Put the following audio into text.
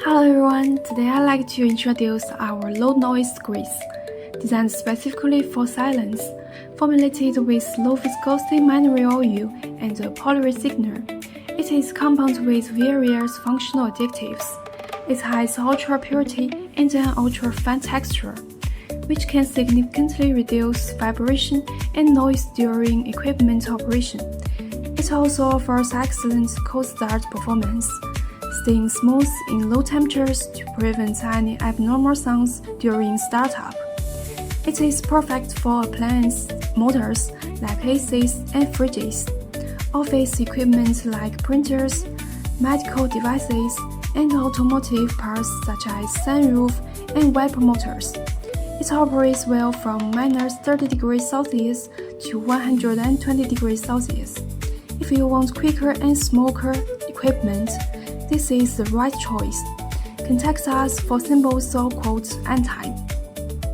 Hello everyone, today I'd like to introduce our low-noise grease, designed specifically for silence, formulated with low-viscosity mineral oil and a polyresinner. It is compounded with various functional additives. It has ultra purity and an ultra-fine texture, which can significantly reduce vibration and noise during equipment operation. It also offers excellent cold start performance, staying smooth in low temperatures to prevent any abnormal sounds during startup. It is perfect for appliance motors like ACs and fridges, office equipment like printers, medical devices, and automotive parts such as sunroof and wiper motors. It operates well from -30 degrees Celsius to 120 degrees Celsius. If you want quicker and smoker equipment, this is the right choice. Contact us for samples or quotes anytime.